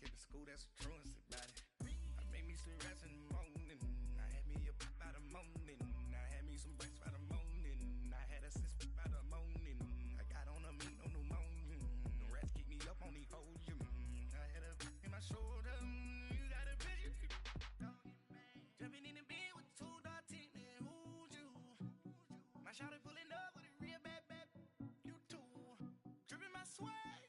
skip to school, that's a truancy about it. I made me some rest in the morning. I had me a pop by the morning. I had me some breakfast by the morning. I had a six by the morning. I got on a meat, no pneumonia. The rats keep me up on the ocean. I had a in my shoulder. You got a vision. Jumping in the bed with two dark teeth, man, who's you? My shawty pulling up with a real bad, you too. Dripping my swag.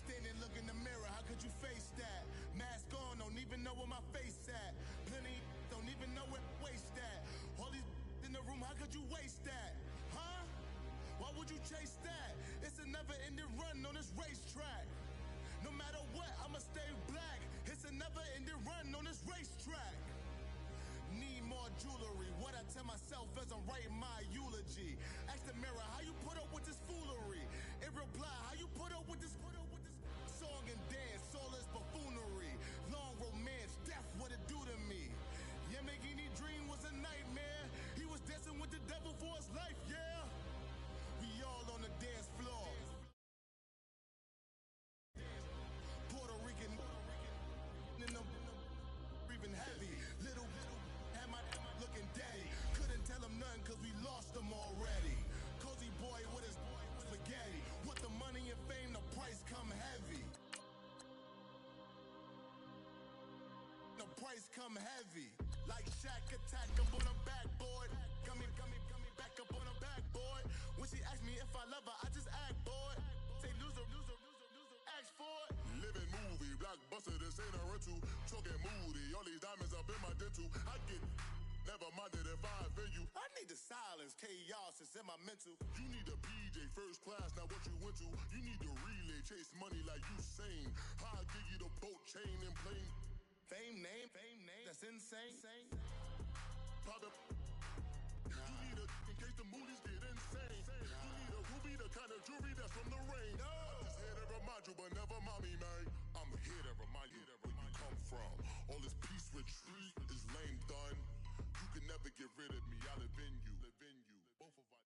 Standing, look in the mirror, how could you face that? Mask on, don't even know where my face at. Plenty, don't even know where waist at. All these in the room, how could you waste that? Huh? Why would you chase that? It's a never-ending run on this racetrack. No matter what, I'ma stay black. It's a never-ending run on this racetrack. Need more jewelry, what I tell myself as I'm writing my eulogy. Ask the mirror, how you put up with this foolery? It reply, how you put up with this song and dance, soulless buffoonery. Long romance, death, what it do to me? Yeah, making me dream was a nightmare. He was dancing with the devil for his life, yeah. We all on the dance floor. Puerto Rican, in the breathing heavy. Little had my looking daddy. Couldn't tell him nothing cause we lost him already. Cozy boy with his spaghetti. With the money and fame, the price come heavy. The price come heavy. Like Shaq attack up on a backboard. Gummy, back up on a backboard. When she asked me if I love her, I just act bored. Say loser, ask for it. Living movie, blockbuster, this ain't a rental. Talking moody, all these diamonds up in my dental. I get never minded if I offend you. I need the silence, chaos is in my mental. You need a PJ first class, not what you went to. You need the relay, chase money like you sane. I'll give you the boat chain and plane. Fame name, that's insane. Private. You need a, in case the movies get insane. You need a ruby, the kind of jewelry that's from the rain. I'm just here to remind you, but never mommy, man. I'm here to remind you where you come from. All this peace retreat is lame done. You can never get rid of me. I live in you. Both of us.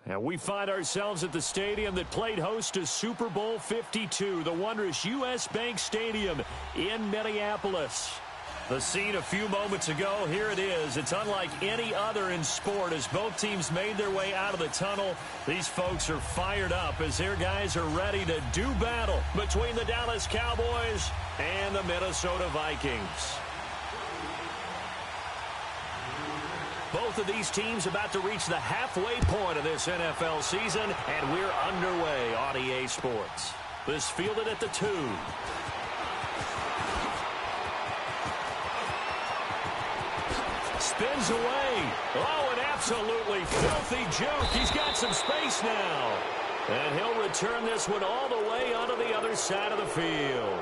And we find ourselves at the stadium that played host to Super Bowl 52, the wondrous U.S. Bank Stadium in Minneapolis. The scene a few moments ago, here it is. It's unlike any other in sport as both teams made their way out of the tunnel. These folks are fired up as their guys are ready to do battle between the Dallas Cowboys and the Minnesota Vikings. Both of these teams about to reach the halfway point of this NFL season, and we're underway on EA Sports. This fielded at the 2. Spins away. Oh, an absolutely filthy juke. He's got some space now. And he'll return this one all the way onto the other side of the field.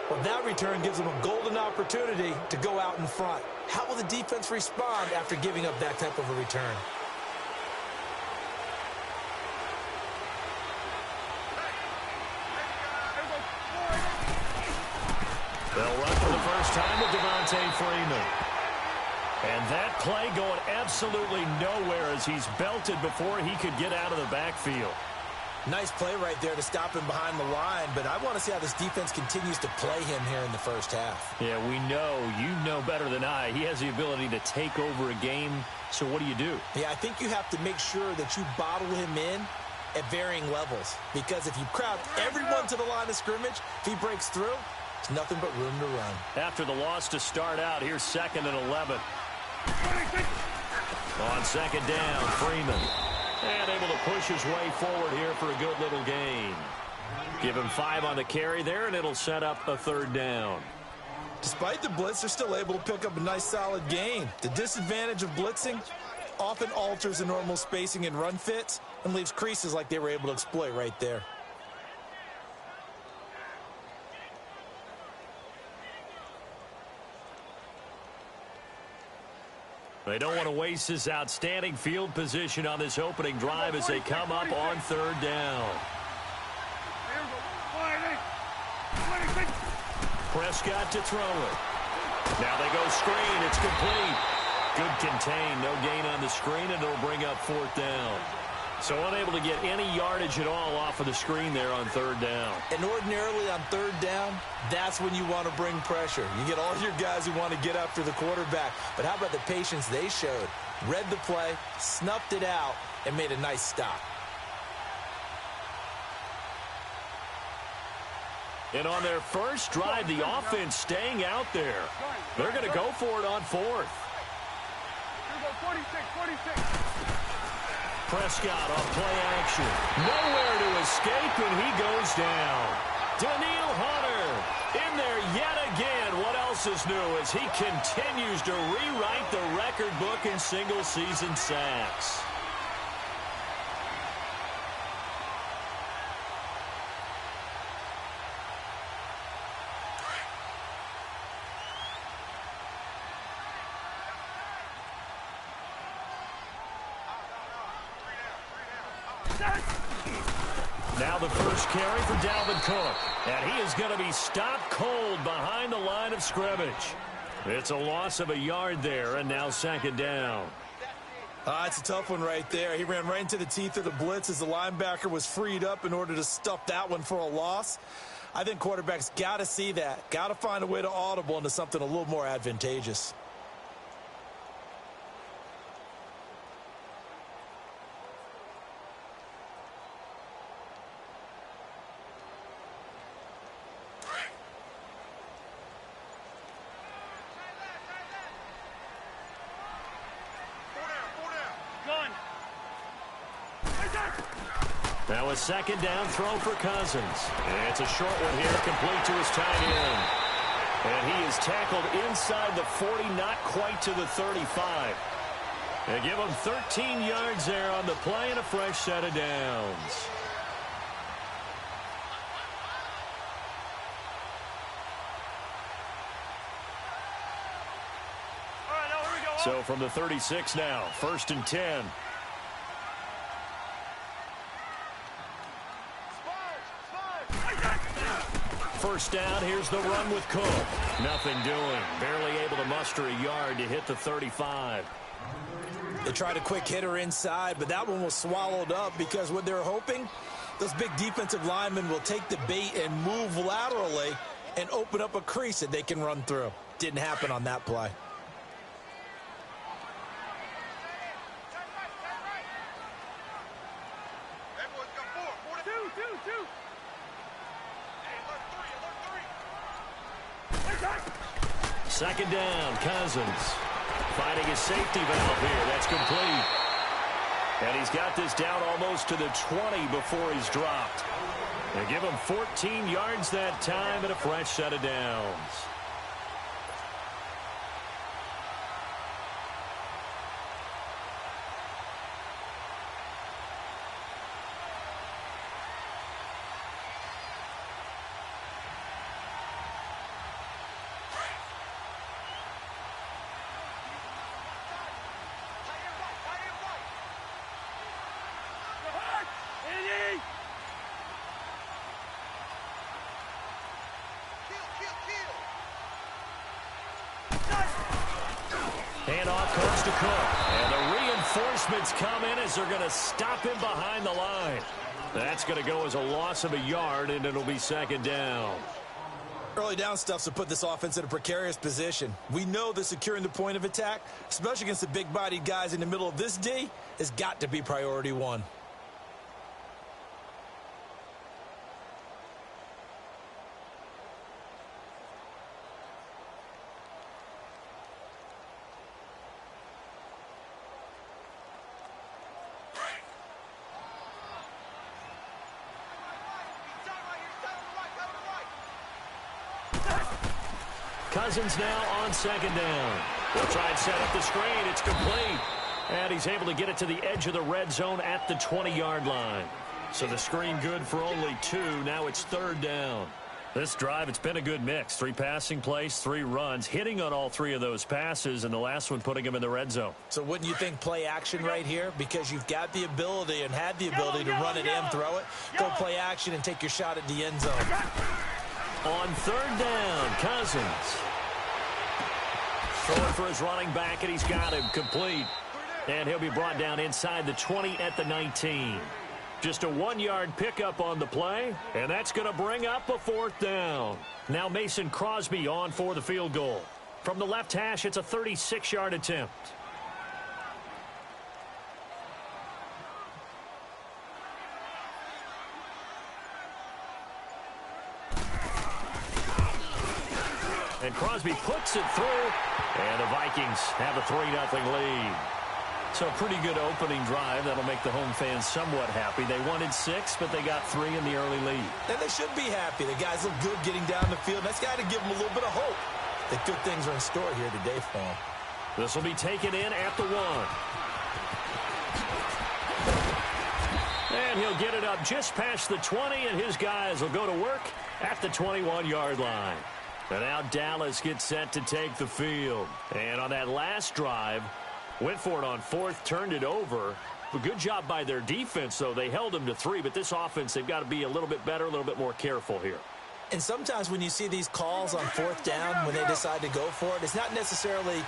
Well, that return gives them a golden opportunity to go out in front. How will the defense respond after giving up that type of a return? They'll run for the first time with Devontae Freeman. And that play going absolutely nowhere as he's belted before he could get out of the backfield. Nice play right there to stop him behind the line, but I want to see how this defense continues to play him here in the first half. Yeah, we know. You know better than I. He has the ability to take over a game, so what do you do? Yeah, I think you have to make sure that you bottle him in at varying levels, because if you crowd everyone to the line of scrimmage, if he breaks through, it's nothing but room to run. After the loss to start out, here's 2nd and 11. On second down, Freeman. And able to push his way forward here for a good little gain. Give him 5 on the carry there, and it'll set up a third down. Despite the blitz, they're still able to pick up a nice solid gain. The disadvantage of blitzing often alters the normal spacing and run fits and leaves creases like they were able to exploit right there. They don't want to waste this outstanding field position on this opening drive as they come up on third down. Prescott to throw it. Now they go screen. It's complete. Good contain. No gain on the screen, and it'll bring up fourth down. So unable to get any yardage at all off of the screen there on third down. And ordinarily on third down, that's when you want to bring pressure. You get all your guys who want to get after the quarterback. But how about the patience they showed? Read the play, snuffed it out, and made a nice stop. And on their first drive, the offense staying out there. They're going to go for it on fourth. 46. Prescott on play action. Nowhere to escape, and he goes down. Daniil Hunter in there yet again. What else is new as he continues to rewrite the record book in single-season sacks. Now the first carry for Dalvin Cook. And he is going to be stopped cold behind the line of scrimmage. It's a loss of a yard there, and now second down. It's a tough one right there. He ran right into the teeth of the blitz as the linebacker was freed up in order to stuff that one for a loss. I think quarterbacks got to see that. Got to find a way to audible into something a little more advantageous. Now a second down throw for Cousins. And it's a short one here, complete to his tight end. And he is tackled inside the 40, not quite to the 35. And give him 13 yards there on the play and a fresh set of downs. So from the 36 now, 1st and 10. First down, here's the run with Cook. Nothing doing. Barely able to muster a yard to hit the 35. They tried a quick hitter inside, but that one was swallowed up because what they're hoping, those big defensive linemen will take the bait and move laterally and open up a crease that they can run through. Didn't happen on that play. Second down, Cousins. Finding his safety valve here. That's complete. And he's got this down almost to the 20 before he's dropped. They give him 14 yards that time and a fresh set of downs. Handoff comes to Cook. And the reinforcements come in as they're going to stop him behind the line. That's going to go as a loss of a yard, and it'll be second down. Early down stuff's to put this offense in a precarious position. We know that securing the point of attack, especially against the big-bodied guys in the middle of this D, has got to be priority one. Cousins now on second down. They'll try and set up the screen. It's complete. And he's able to get it to the edge of the red zone at the 20-yard line. So the screen good for only 2. Now it's third down. This drive, it's been a good mix. 3 passing plays, 3 runs, hitting on all 3 of those passes, and the last one putting him in the red zone. So wouldn't you think play action right here? Because you've got the ability and had the ability to run it and throw it. Go play action and take your shot at the end zone. On third down, Cousins. Throwing for his running back, and he's got him complete. And he'll be brought down inside the 20 at the 19. Just a 1-yard pickup on the play, and that's going to bring up a 4th down. Now Mason Crosby on for the field goal. From the left hash, it's a 36-yard attempt. And Crosby puts it through, and the Vikings have a 3-0 lead. So a pretty good opening drive. That'll make the home fans somewhat happy. They wanted 6, but they got 3 in the early lead. And they should be happy. The guys look good getting down the field. That's got to give them a little bit of hope that good things are in store here today for them. This will be taken in at the 1. And he'll get it up just past the 20, and his guys will go to work at the 21-yard line. And now Dallas gets set to take the field. And on that last drive, went for it on 4th, turned it over. A good job by their defense, though. They held them to 3, but this offense, they've got to be a little bit better, a little bit more careful here. And sometimes when you see these calls on 4th down, when they decide to go for it, it's not necessarily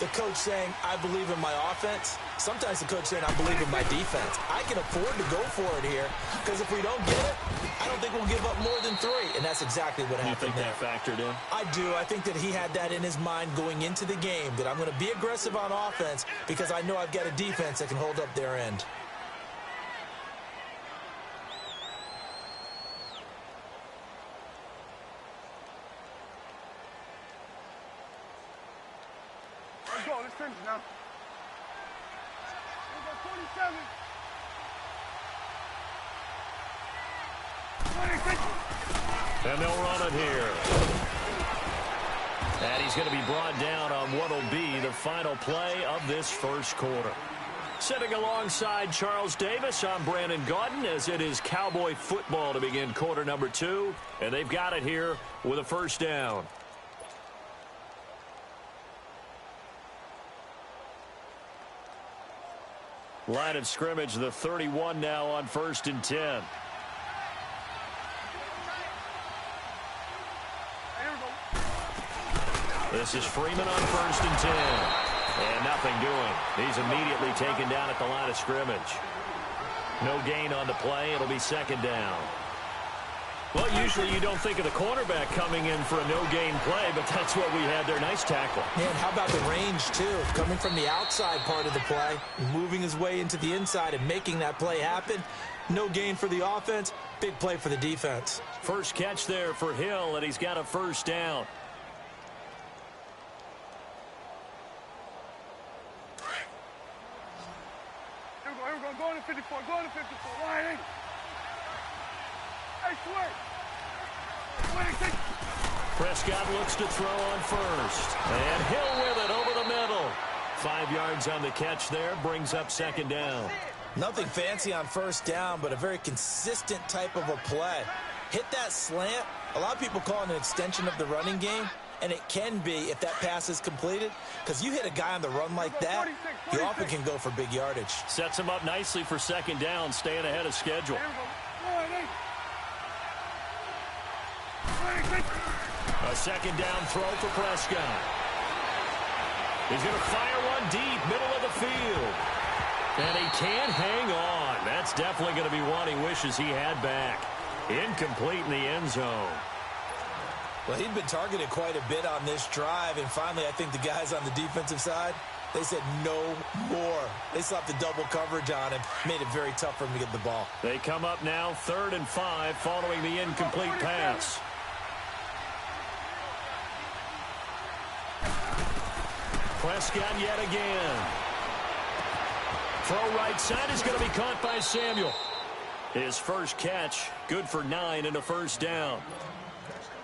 the coach saying, I believe in my offense. Sometimes the coach saying, I believe in my defense. I can afford to go for it here, because if we don't get it, I don't think we'll give up more than 3. And that's exactly what happened there. You think that factored in? I do. I think that he had that in his mind going into the game, that I'm going to be aggressive on offense because I know I've got a defense that can hold up their end. Let's go. Let's finish now. We got 47. 26. And they'll run it here. And he's going to be brought down on what will be the final play of this first quarter. Sitting alongside Charles Davis, I'm Brandon Gaudin, as it is Cowboy football to begin quarter number 2. And they've got it here with a 1st down. Line of scrimmage, the 31 now on 1st and 10. This is Freeman on 1st and 10. And nothing doing. He's immediately taken down at the line of scrimmage. No gain on the play. It'll be 2nd down. Well, usually you don't think of the cornerback coming in for a no-gain play, but that's what we had there. Nice tackle. Man, how about the range, too? Coming from the outside part of the play, moving his way into the inside and making that play happen. No gain for the offense, big play for the defense. First catch there for Hill, and he's got a 1st down. Here we go. Go on to 54. Go on to 54. Line. Hey, swing. Prescott looks to throw on 1st. And Hill with it over the middle. 5 yards on the catch there, brings up 2nd down. Nothing fancy on 1st down, but a very consistent type of a play. Hit that slant. A lot of people call it an extension of the running game, and it can be if that pass is completed, because you hit a guy on the run like that, you often can go for big yardage. Sets him up nicely for 2nd down, staying ahead of schedule. A 2nd down throw for Prescott. He's going to fire one deep, middle of the field. And he can't hang on. That's definitely going to be one he wishes he had back. Incomplete in the end zone. Well, he'd been targeted quite a bit on this drive, and finally I think the guys on the defensive side, they said no more. They slapped the double coverage on him, made it very tough for him to get the ball. They come up now 3rd and 5 following the incomplete pass. Prescott yet again. Throw right side is going to be caught by Samuel. His first catch, good for 9 and a 1st down.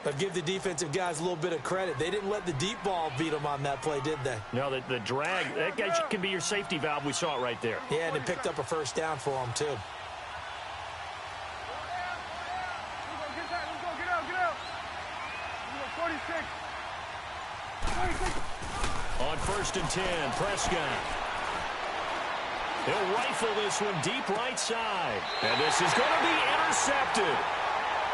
But give the defensive guys a little bit of credit. They didn't let the deep ball beat them on that play, did they? No, the drag, that guy can be your safety valve. We saw it right there. Yeah, and it picked up a first down for them, too. On 1st and 10, Prescott. He'll rifle this one deep right side. And this is going to be intercepted.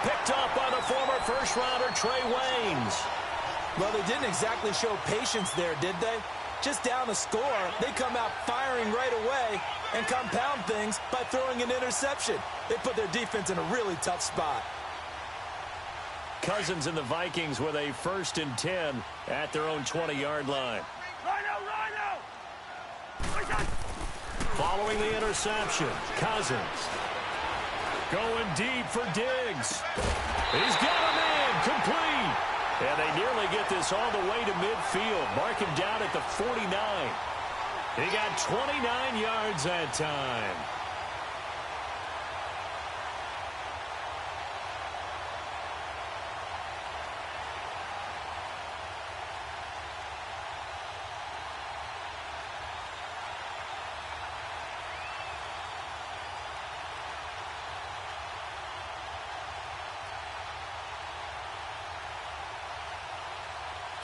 Picked up by the former first-rounder Trey Waynes. Well, they didn't exactly show patience there, did they? Just down a score, they come out firing right away and compound things by throwing an interception. They put their defense in a really tough spot. Cousins and the Vikings with a 1st and 10 at their own 20-yard line. Following the interception, Cousins going deep for Diggs. He's got him in, complete. And they nearly get this all the way to midfield. Mark him down at the 49. He got 29 yards that time.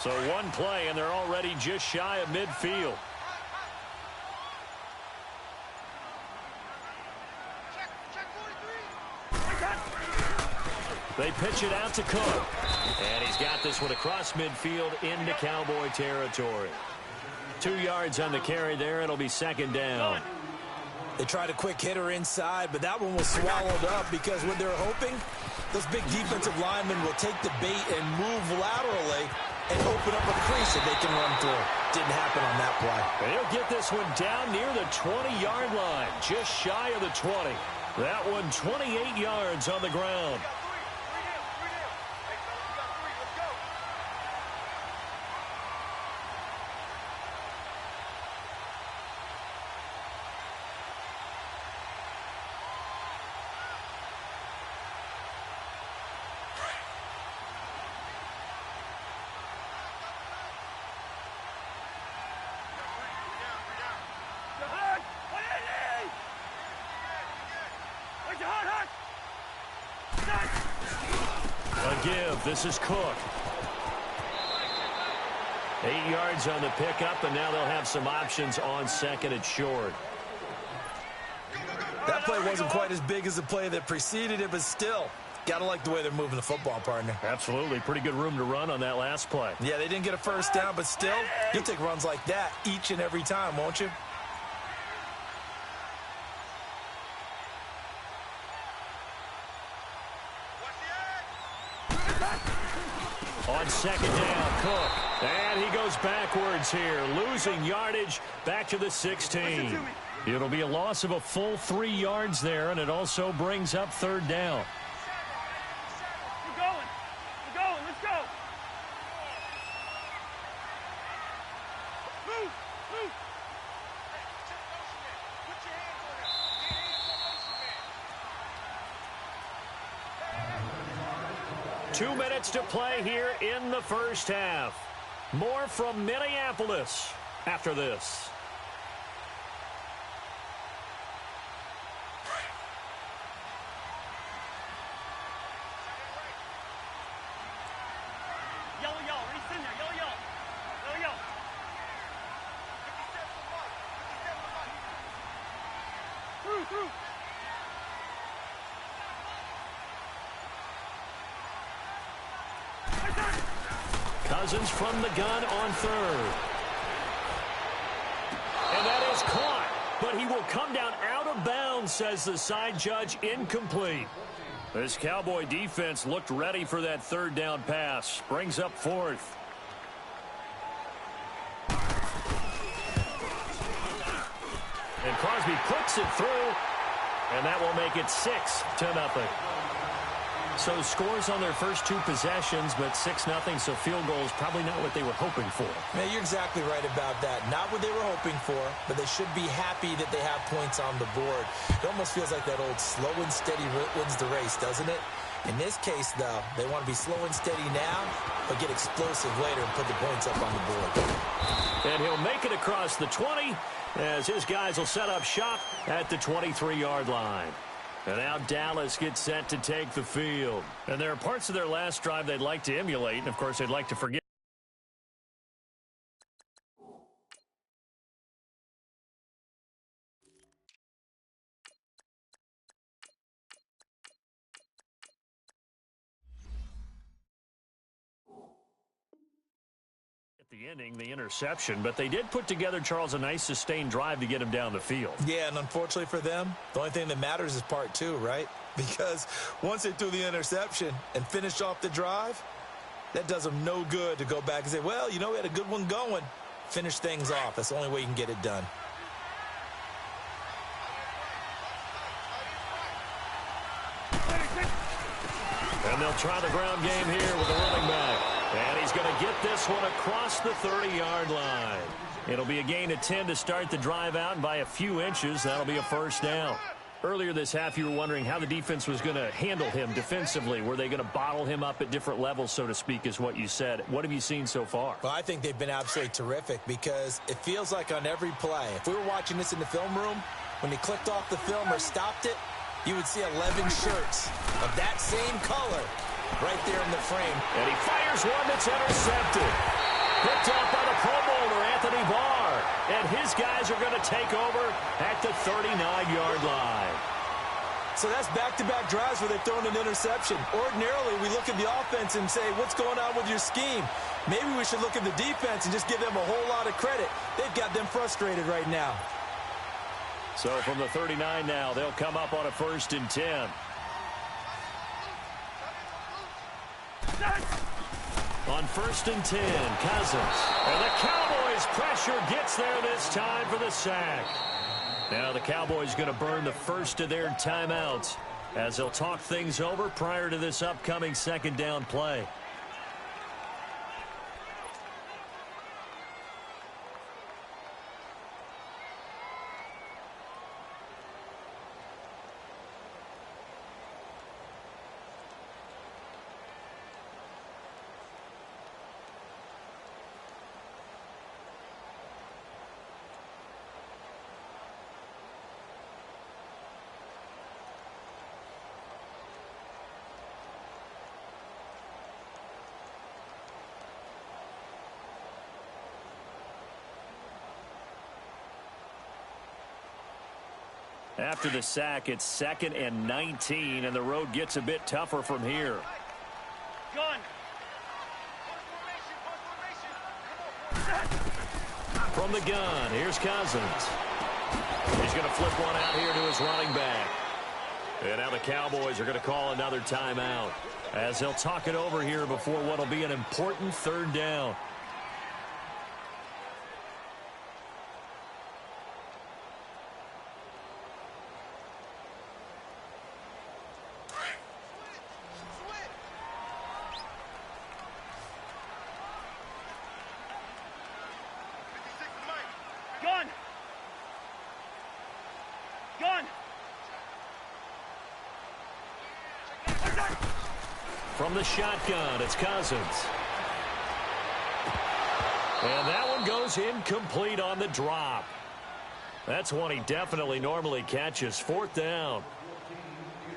So one play, and they're already just shy of midfield. They pitch it out to Cook. And he's got this one across midfield into Cowboy territory. 2 yards on the carry there. It'll be 2nd down. They tried a quick hitter inside, but that one was swallowed up because what they're hoping, those big defensive linemen will take the bait and move laterally and open up a crease that they can run through. Didn't happen on that play. They'll get this one down near the 20-yard line, just shy of the 20. That one 28 yards on the ground. This is Cook. 8 yards on the pickup, and now they'll have some options on 2nd and short. That play wasn't quite as big as the play that preceded it, but still, gotta like the way they're moving the football, partner. Absolutely. Pretty good room to run on that last play. Yeah, they didn't get a first down, but still, you'll take runs like that each and every time, won't you? On 2nd down, Cook. And he goes backwards here, losing yardage back to the 16. It'll be a loss of a full 3 yards there, and it also brings up 3rd down. We're going, let's go. Move. 2 minutes to play here in the first half. More from Minneapolis after this. Cousins from the gun on 3rd. And that is caught, but he will come down out of bounds, says the side judge, incomplete. This Cowboy defense looked ready for that 3rd down pass. Brings up 4th. And Crosby puts it through, and that will make it 6-0. So scores on their first 2 possessions, but 6-0, so field goals probably not what they were hoping for. Man, you're exactly right about that. Not what they were hoping for, but they should be happy that they have points on the board. It almost feels like that old slow and steady wins the race, doesn't it? In this case, though, they want to be slow and steady now, but get explosive later and put the points up on the board. And he'll make it across the 20 as his guys will set up shop at the 23-yard line. And now Dallas gets set to take the field. And there are parts of their last drive they'd like to emulate, and, of course, they'd like to forget. The ending, the interception, but they did put together, Charles, a nice sustained drive to get him down the field. Yeah, and unfortunately for them, the only thing that matters is part two, right? Because once they threw the interception and finished off the drive, that does them no good to go back and say, well, you know, we had a good one going. Finish things off. That's the only way you can get it done. And they'll try the ground game here with the running back. And he's going to get this one across the 30-yard line. It'll be a gain of 10 to start the drive out, and by a few inches, that'll be a first down. Earlier this half, you were wondering how the defense was going to handle him defensively. Were they going to bottle him up at different levels, so to speak, is what you said. What have you seen so far? Well, I think they've been absolutely terrific because it feels like on every play, if we were watching this in the film room, when he clicked off the film or stopped it, you would see 11 shirts of that same color right there in the frame. And he fires one that's intercepted. Picked off by the Pro Bowler, Anthony Barr. And his guys are going to take over at the 39-yard line. So that's back-to-back drives where they've thrown an interception. Ordinarily, we look at the offense and say, what's going on with your scheme? Maybe we should look at the defense and just give them a whole lot of credit. They've got them frustrated right now. So from the 39 now, they'll come up on a 1st and 10. On 1st and 10, Cousins. And the Cowboys' pressure gets there this time for the sack. Now the Cowboys going to burn the first of their timeouts as they'll talk things over prior to this upcoming 2nd down play. After the sack, it's 2nd and 19, and the road gets a bit tougher from here. Gun. From the gun, here's Cousins. He's going to flip one out here to his running back. And now the Cowboys are going to call another timeout as they'll talk it over here before what will be an important 3rd down. Gun. Gun. From the shotgun, it's Cousins. And that one goes incomplete on the drop. That's one he definitely normally catches. 4th down.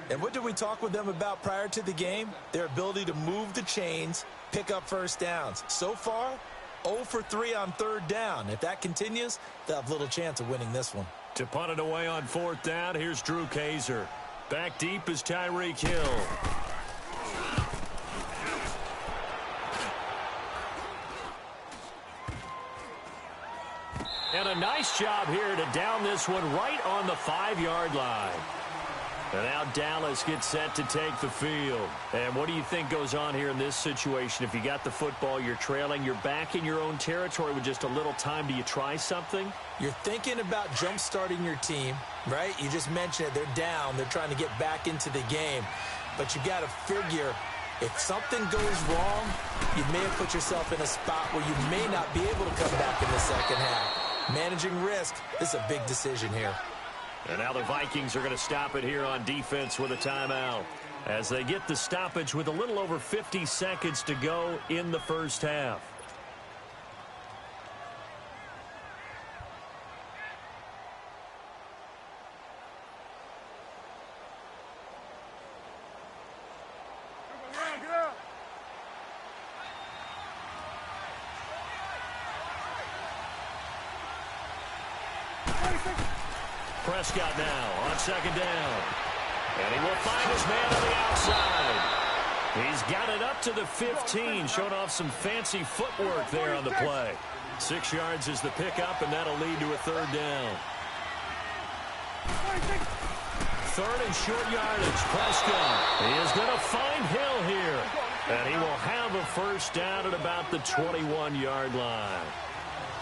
And what did we talk with them about prior to the game? Their ability to move the chains, pick up first downs. So far, 0 for 3 on 3rd down. If that continues, they'll have little chance of winning this one. To punt it away on 4th down, here's Drew Kaiser. Back deep is Tyreek Hill. And a nice job here to down this one right on the 5-yard line. And now Dallas gets set to take the field. And what do you think goes on here in this situation? If you got the football, you're trailing, you're back in your own territory with just a little time. Do you try something? You're thinking about jump-starting your team, right? You just mentioned it. They're down. They're trying to get back into the game. But you got to figure if something goes wrong, you may have put yourself in a spot where you may not be able to come back in the second half. Managing risk, this is a big decision here. And now the Vikings are going to stop it here on defense with a timeout. as they get the stoppage with a little over 50 seconds to go in the first half. Prescott now on second down. And he will find his man on the outside. He's got it up to the 15, showing off some fancy footwork there on the play. 6 yards is the pickup, and that'll lead to a third down. Third and short yardage. Prescott. He is going to find Hill here. And he will have a first down at about the 21-yard line.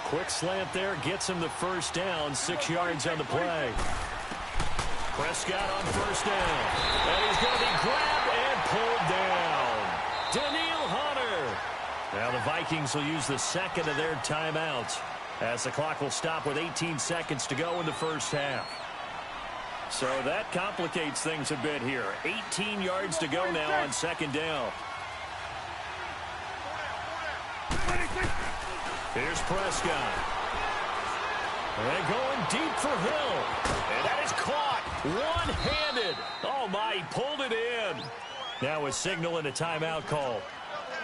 Quick slant there gets him the first down. 6 yards on the play. Prescott on first down. And he's going to be grabbed and pulled down. Daniil Hunter. Now the Vikings will use the second of their timeouts as the clock will stop with 18 seconds to go in the first half. So that complicates things a bit here. 18 yards to go now on second down. Here's Prescott. And going deep for Hill. And that is caught one-handed. Oh, my, he pulled it in. Now a signal and a timeout call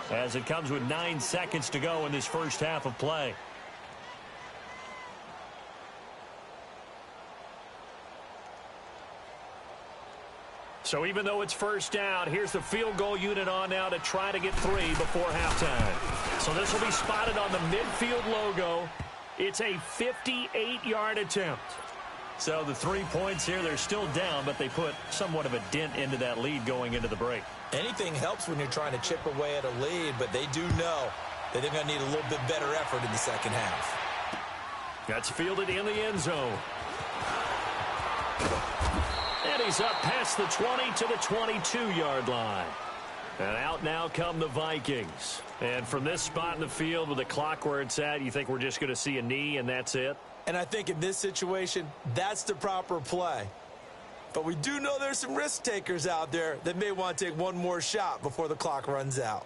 as it comes with 9 seconds to go in this first half of play. So even though it's first down, here's the field goal unit on now to try to get 3 before halftime. So this will be spotted on the midfield logo. It's a 58-yard attempt. So the 3 points here, they're still down, but they put somewhat of a dent into that lead going into the break. Anything helps when you're trying to chip away at a lead, but they do know that they're going to need a little bit better effort in the second half. That's fielded in the end zone. And he's up past the 20 to the 22-yard line. And out now come the Vikings. And from this spot in the field with the clock where it's at, you think we're just going to see a knee and that's it? And I think in this situation, that's the proper play. But we do know there's some risk takers out there that may want to take one more shot before the clock runs out.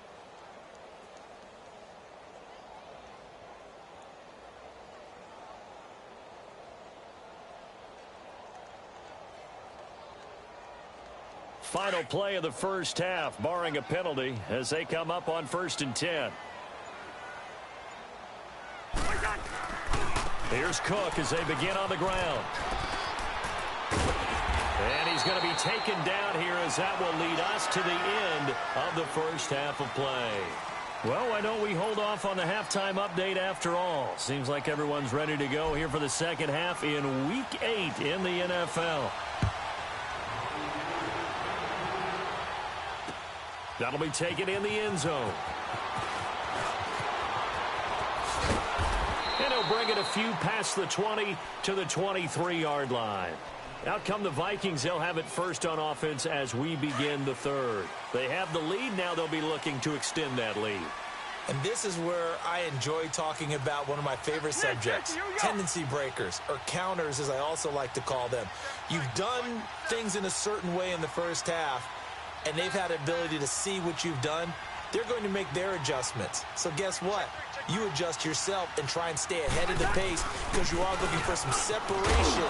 Final play of the first half, barring a penalty, as they come up on 1st and 10. Here's Cook as they begin on the ground. And he's going to be taken down here as that will lead us to the end of the first half of play. Well, why don't we hold off on the halftime update after all? Seems like everyone's ready to go here for the second half in Week 8 in the NFL. That'll be taken in the end zone. And he'll bring it a few past the 20 to the 23-yard line. Out come the Vikings. They'll have it first on offense as we begin the third. They have the lead. Now they'll be looking to extend that lead. And this is where I enjoy talking about one of my favorite subjects, tendency breakers, or counters as I also like to call them. You've done things in a certain way in the first half, and they've had the ability to see what you've done. They're going to make their adjustments. So guess what? You adjust yourself and try and stay ahead of the pace because you are looking for some separation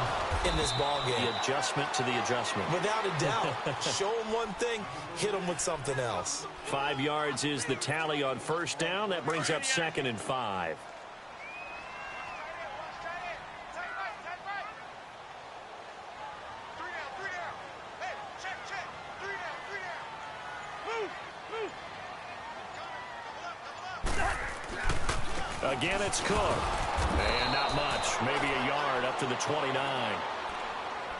in this ballgame. The adjustment to the adjustment. Without a doubt. Show them one thing, hit them with something else. 5 yards is the tally on first down. That brings up 2nd and 5. Again, it's Cook. And not much. Maybe a yard up to the 29.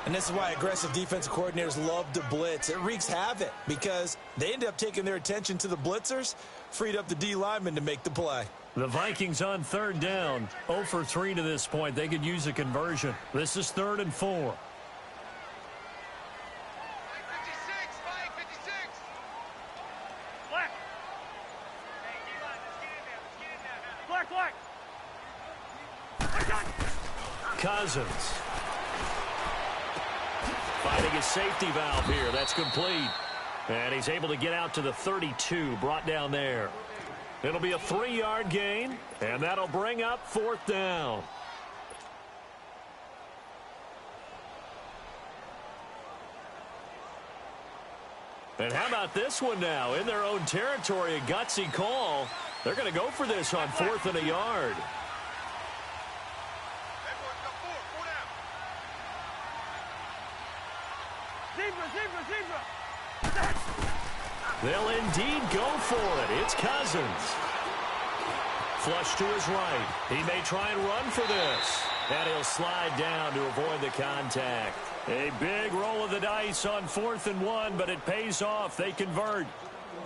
And this is why aggressive defensive coordinators love to blitz. It wreaks havoc because they end up taking their attention to the blitzers, freed up the D lineman to make the play. The Vikings on third down. 0 for 3 to this point. They could use a conversion. This is 3rd and 4. Cousins. Finding a safety valve here. That's complete. And he's able to get out to the 32, brought down there. It'll be a 3-yard gain, and that'll bring up 4th down. And how about this one now? In their own territory, a gutsy call. They're going to go for this on 4th and a yard. They'll indeed go for it. It's Cousins. Flush to his right. He may try and run for this. And he'll slide down to avoid the contact. A big roll of the dice on 4th and 1, but it pays off. They convert.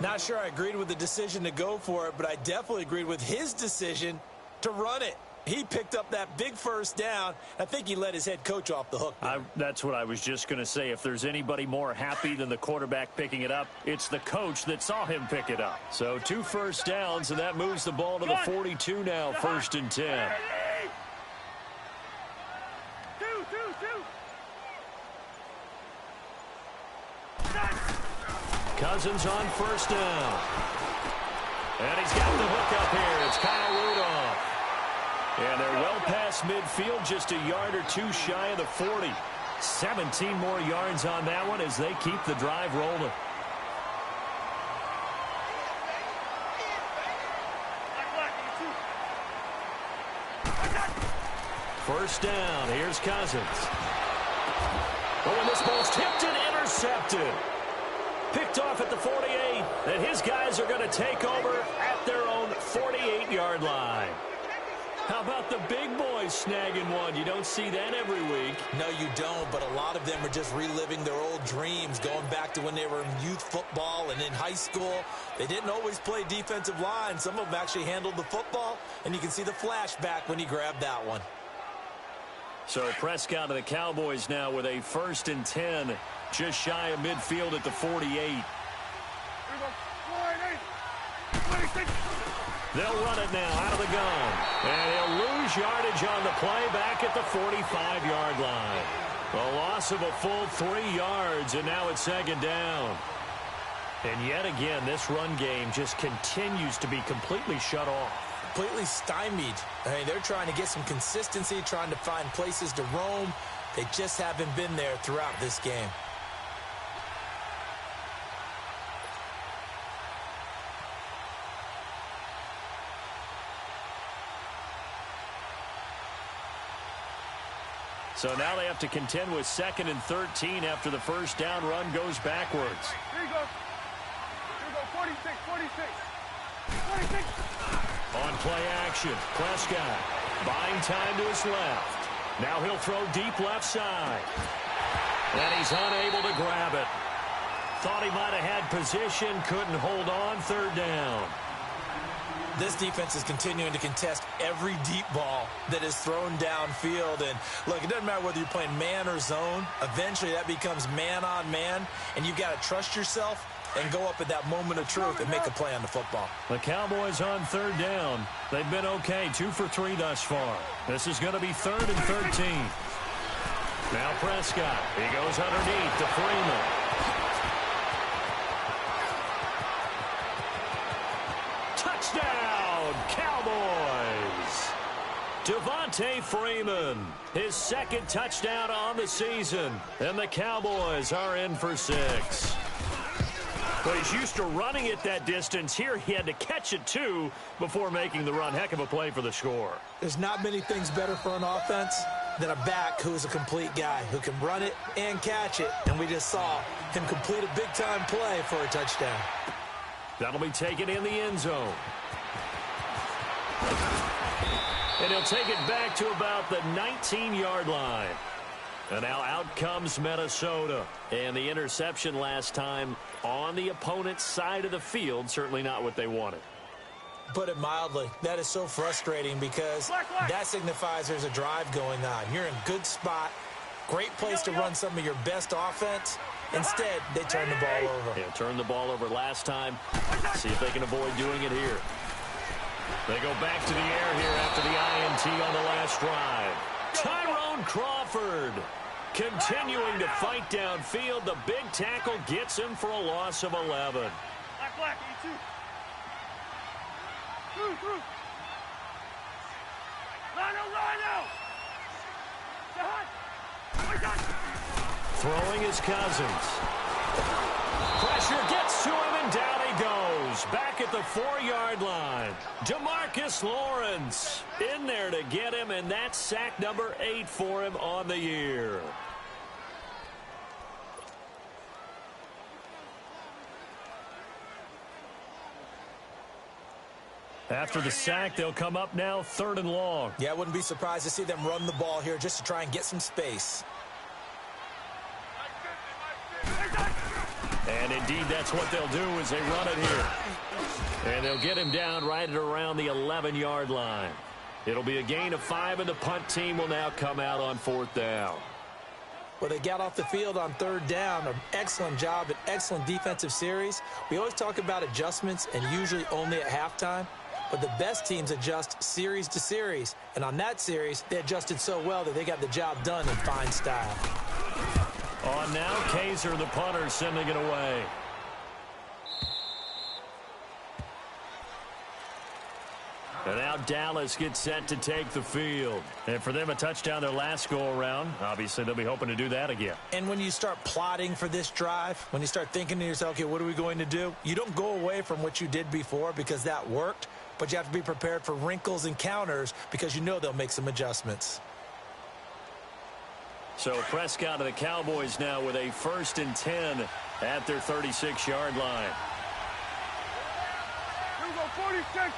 Not sure I agreed with the decision to go for it, but I definitely agreed with his decision to run it. He picked up that big first down. I think he let his head coach off the hook. That's what I was just going to say. If there's anybody more happy than the quarterback picking it up, it's the coach that saw him pick it up. So 2 first downs, and that moves the ball to the 42 now, 1st and 10. Cousins on 1st down. And he's got the hook up here. It's Kyle Rudolph. And they're well past midfield, just a yard or 2 shy of the 40. 17 more yards on that one as they keep the drive rolling. First down. Here's Cousins. Oh, and this ball's tipped and intercepted. Picked off at the 48, and his guys are going to take over at their own 48-yard line. How about the big boys snagging one? You don't see that every week. No, you don't, but a lot of them are just reliving their old dreams, going back to when they were in youth football and in high school. They didn't always play defensive line. Some of them actually handled the football, and you can see the flashback when he grabbed that one. So Prescott and the Cowboys now with a 1st and 10, just shy of midfield at the 48. They'll run it now out of the gun. And he'll lose yardage on the play back at the 45-yard line. A loss of a full 3 yards, and now it's 2nd down. And yet again, this run game just continues to be completely shut off. Completely stymied. I mean, they're trying to get some consistency, trying to find places to roam. They just haven't been there throughout this game. So now they have to contend with 2nd and 13 after the first down run goes backwards. Here you go. Here you go. 46, 46. 46. On play action, Prescott buying time to his left. Now he'll throw deep left side. And he's unable to grab it. Thought he might have had position, couldn't hold on, 3rd down. This defense is continuing to contest every deep ball that is thrown downfield. And, look, it doesn't matter whether you're playing man or zone. Eventually that becomes man on man, and you've got to trust yourself and go up at that moment of truth and make a play on the football. The Cowboys on 3rd down. They've been okay, 2 for 3 thus far. This is going to be 3rd and 13. Now Prescott. He goes underneath to Freeman. Touchdown, Cowboys! Devontae Freeman, his 2nd touchdown on the season, and the Cowboys are in for 6. But he's used to running it that distance. Here he had to catch it, too, before making the run. Heck of a play for the score. There's not many things better for an offense than a back who is a complete guy, who can run it and catch it. And we just saw him complete a big-time play for a touchdown. That'll be taken in the end zone. And he'll take it back to about the 19-yard line. And now out comes Minnesota. And the interception last time on the opponent's side of the field, certainly not what they wanted. Put it mildly, that is so frustrating because that signifies there's a drive going on. You're in a good spot, great place to run some of your best offense. Instead, they turn the ball over. Yeah, turned the ball over last time. See if they can avoid doing it here. They go back to the air here after the INT on the last drive. Tyrone Crawford Continuing to fight downfield, the big tackle gets him for a loss of 11. Black, E2. Through. Lino. Throwing his Cousins. Pressure gets to him, and down he goes. Back at the 4-yard line. DeMarcus Lawrence in there to get him, and that's sack number 8 for him on the year. After the sack, they'll come up now 3rd and long. Yeah, I wouldn't be surprised to see them run the ball here just to try and get some space. And indeed, that's what they'll do as they run it here. And they'll get him down right at around the 11-yard line. It'll be a gain of 5, and the punt team will now come out on 4th down. Well, they got off the field on 3rd down. An excellent job, an excellent defensive series. We always talk about adjustments, and usually only at halftime. But the best teams adjust series to series. And on that series, they adjusted so well that they got the job done in fine style. On now, Kaiser, the punter, sending it away. And now Dallas gets set to take the field. And for them, a touchdown their last go-around. Obviously, they'll be hoping to do that again. And when you start plotting for this drive, when you start thinking to yourself, okay, what are we going to do? You don't go away from what you did before because that worked. But you have to be prepared for wrinkles and counters because you know they'll make some adjustments. So Prescott and the Cowboys now with a 1st and 10 at their 36-yard line. Here we go, 46.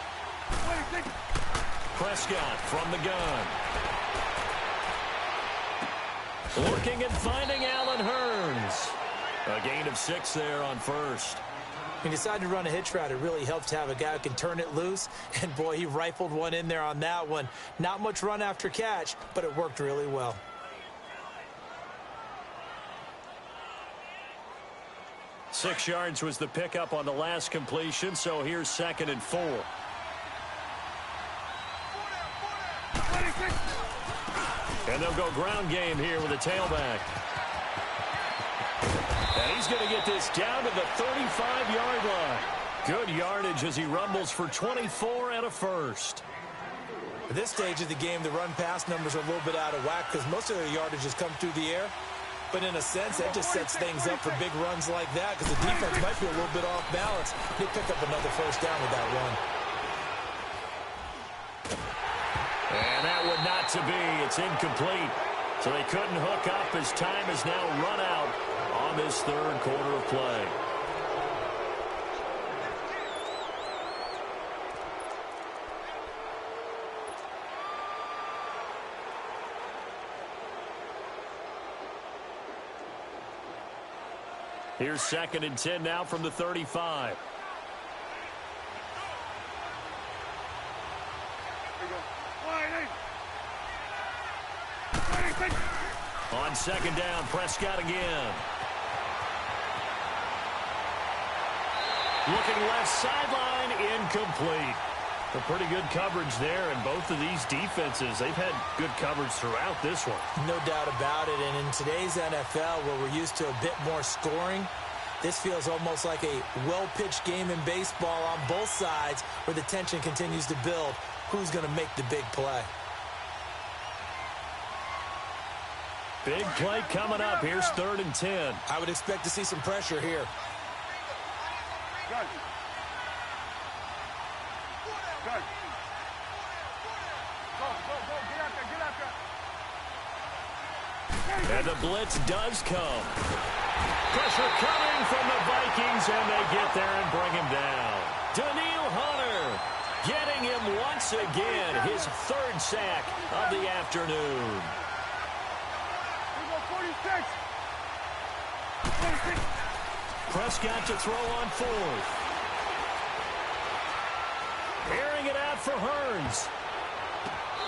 26. Prescott from the gun. Looking and finding Allen Hurns. A gain of 6 there on 1st. He decided to run a hitch route. It really helps to have a guy who can turn it loose. And, boy, he rifled one in there on that one. Not much run after catch, but it worked really well. Six yards was the pickup on the last completion, so here's 2nd and 4. And they'll go ground game here with a tailback. And he's going to get this down to the 35-yard line. Good yardage as he rumbles for 24 and a 1st. At this stage of the game, the run-pass numbers are a little bit out of whack because most of their yardage has come through the air. But in a sense, that just sets things up for big runs like that because the defense might be a little bit off balance. They pick up another 1st down with that run. And that would not to be. It's incomplete. So they couldn't hook up as time has now run out on this 3rd quarter of play. Here's 2nd and 10 now from the 35. On 2nd down, Prescott again. Looking left sideline, incomplete. A pretty good coverage there, and both of these defenses, they've had good coverage throughout this one. No doubt about it, and in today's NFL, where we're used to a bit more scoring, this feels almost like a well-pitched game in baseball on both sides where the tension continues to build. Who's going to make the big play? Big play coming up. Here's 3rd and 10. I would expect to see some pressure here. Good. Good. Go, get out there. And the blitz does come. Pressure coming from the Vikings, and they get there and bring him down. Danielle Hunter getting him once again, his 3rd sack of the afternoon. 46. Prescott to throw on 4th. Airing it out for Hurns.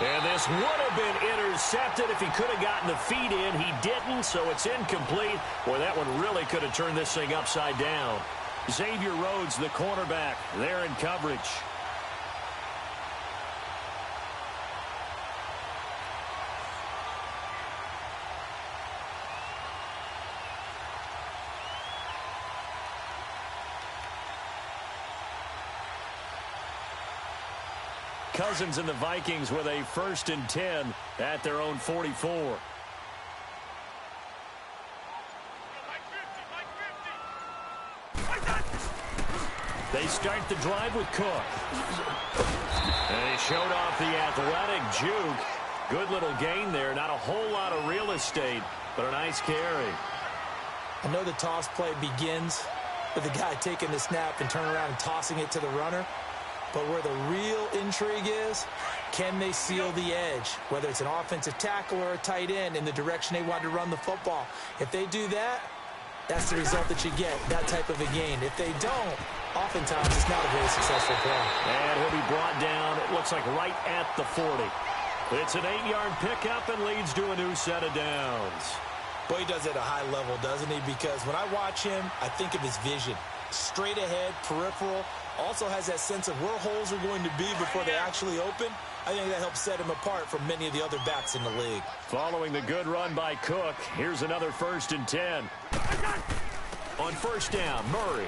And this would have been intercepted if he could have gotten the feet in. He didn't, so it's incomplete. Boy, that one really could have turned this thing upside down. Xavier Rhodes, the cornerback, there in coverage. Cousins and the Vikings with a 1st and 10 at their own 44. They start the drive with Cook. And he showed off the athletic juke. Good little gain there. Not a whole lot of real estate, but a nice carry. I know the toss play begins with the guy taking the snap and turning around and tossing it to the runner. But where the real intrigue is, can they seal the edge? Whether it's an offensive tackle or a tight end in the direction they want to run the football. If they do that, that's the result that you get, that type of a gain. If they don't, oftentimes it's not a very successful play. And he'll be brought down, it looks like right at the 40. It's an 8-yard pickup and leads to a new set of downs. Boy, he does it at a high level, doesn't he? Because when I watch him, I think of his vision. Straight ahead, peripheral, also has that sense of where holes are going to be before they actually open. I think that helps set him apart from many of the other backs in the league. Following the good run by Cook, here's another 1st and 10. On 1st down, Murray.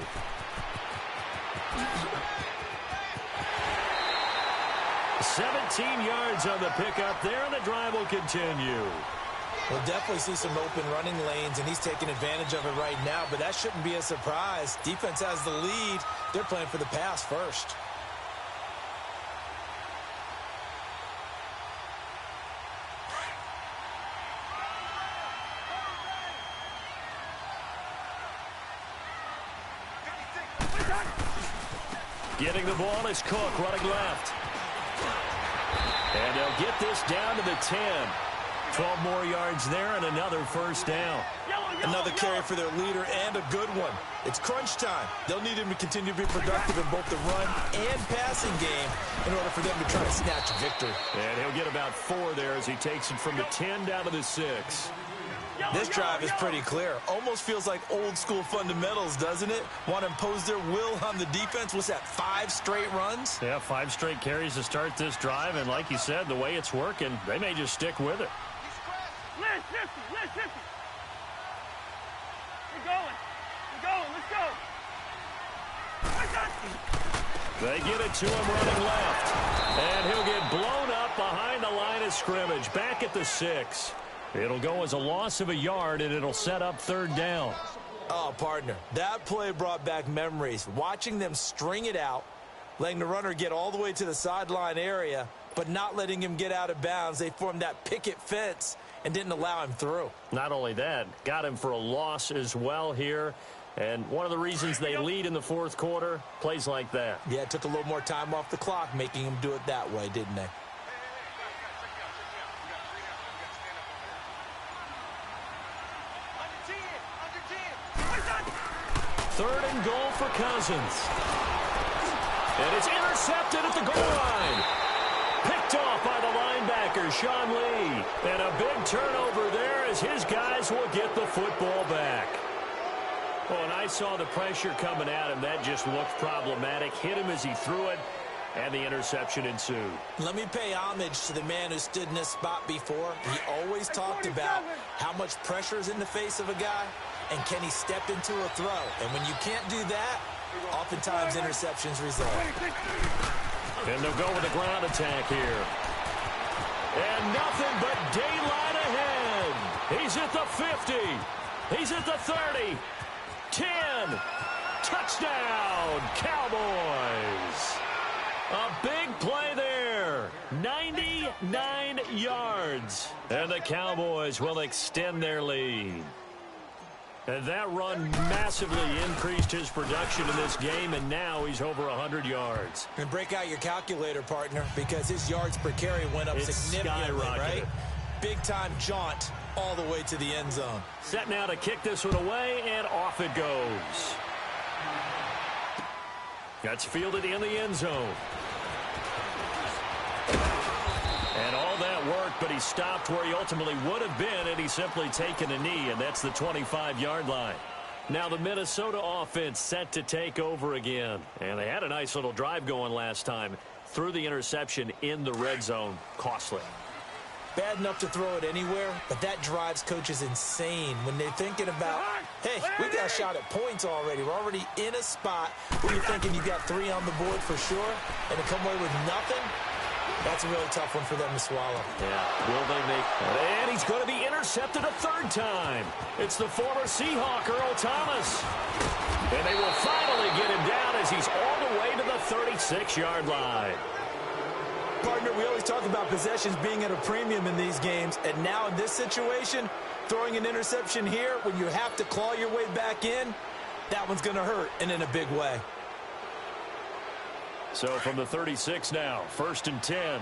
$17 yards on the pickup there, and the drive will continue. We'll definitely see some open running lanes, and he's taking advantage of it right now, but that shouldn't be a surprise. Defense has the lead. They're playing for the pass first. Getting the ball is Cook running left. And they'll get this down to the 10. 12 more yards there and another 1st down. Another carry for their leader and a good one. It's crunch time. They'll need him to continue to be productive in both the run and passing game in order for them to try to snatch a victory. And he'll get about 4 there as he takes it from the 10 down to the 6. This drive is pretty clear. Almost feels like old school fundamentals, doesn't it? Want to impose their will on the defense. What's that, 5 straight runs? Yeah, 5 straight carries to start this drive. And like you said, the way it's working, they may just stick with it. Listen. We're going, let's go. They get it to him running left. And he'll get blown up behind the line of scrimmage, back at the 6. It'll go as a loss of a yard, and it'll set up 3rd down. Oh, partner, that play brought back memories. Watching them string it out, letting the runner get all the way to the sideline area, but not letting him get out of bounds. They formed that picket fence and didn't allow him through. Not only that, got him for a loss as well here. And one of the reasons they lead in the 4th quarter, plays like that. Yeah, it took a little more time off the clock, making him do it that way, didn't they? Third and goal for Cousins. And it's intercepted at the goal line. Picked off by the linebacker, Sean Lee. And a big turnover there as his guys will get the football back. Oh, and I saw the pressure coming at him. That just looked problematic. Hit him as he threw it, and the interception ensued. Let me pay homage to the man who stood in this spot before. He always talked about how much pressure is in the face of a guy, and can he step into a throw? And when you can't do that, oftentimes interceptions result. And they'll go with a ground attack here. And nothing but daylight ahead. He's at the 50. He's at the 30. 10. Touchdown, Cowboys. A big play there. 99 yards. And the Cowboys will extend their lead. And that run massively increased his production in this game, and now he's over 100 yards. And break out your calculator, partner, because his yards per carry went up significantly, right? Big-time jaunt all the way to the end zone. Set now to kick this one away, and off it goes. That's fielded in the end zone. And all that worked, but he stopped where he ultimately would have been, and he's simply taken a knee, and that's the 25-yard line. Now the Minnesota offense set to take over again. And they had a nice little drive going last time. Threw the interception in the red zone. Costly. Bad enough to throw it anywhere, but that drives coaches insane when they're thinking about, hey, we got a shot at points already. We're already in a spot where you're thinking you got 3 on the board for sure, and to come away with nothing, That's a really tough one for them to swallow. Yeah, will they make it? And he's going to be intercepted a third time. It's the former Seahawk, Earl Thomas. And they will finally get him down as he's all the way to the 36-yard line. Partner, we always talk about possessions being at a premium in these games, and now in this situation, throwing an interception here when you have to claw your way back in, that one's going to hurt, and in a big way. So from the 36 now, 1st and 10.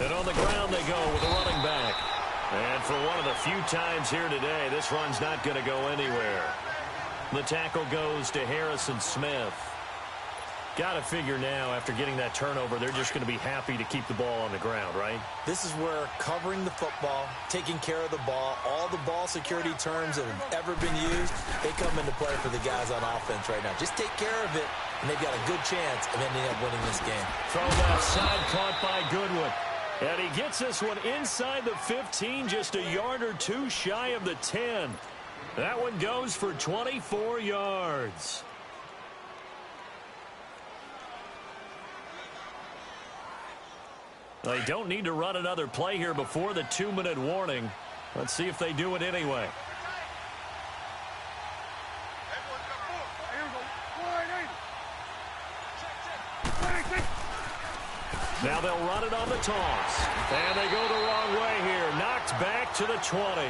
And on the ground they go with a running back. And for one of the few times here today, this run's not going to go anywhere. The tackle goes to Harrison Smith. Got to figure now, after getting that turnover, they're just going to be happy to keep the ball on the ground, right? This is where covering the football, taking care of the ball, all the ball security terms that have ever been used, they come into play for the guys on offense right now. Just take care of it, and they've got a good chance of ending up winning this game. Throw left side, caught by Goodwin. And he gets this one inside the 15, just a yard or two shy of the 10. That one goes for 24 yards. They don't need to run another play here before the 2-minute warning. Let's see if they do it anyway. Now they'll run it on the toss. And they go the wrong way here. Knocked back to the 20.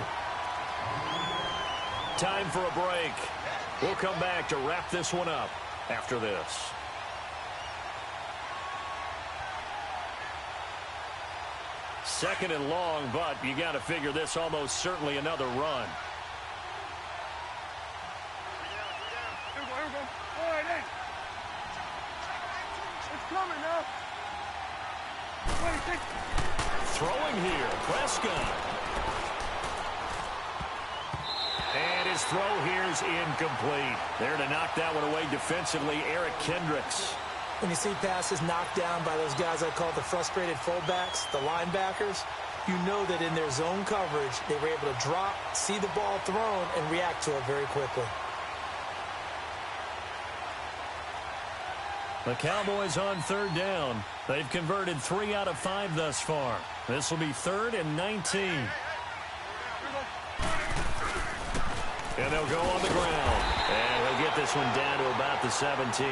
Time for a break. We'll come back to wrap this one up after this. Second and long, but you got to figure this almost certainly another run. Here we go. All right, hey. It's coming now. 26. Throwing here, Prescott. And his throw here is incomplete. There to knock that one away defensively, Eric Kendricks. When you see passes knocked down by those guys I call the frustrated fullbacks, the linebackers, you know that in their zone coverage, they were able to drop, see the ball thrown, and react to it very quickly. The Cowboys on third down. They've converted 3 out of 5 thus far. This will be 3rd and 19. And they'll go on the ground. And he'll get this one down to about the 17.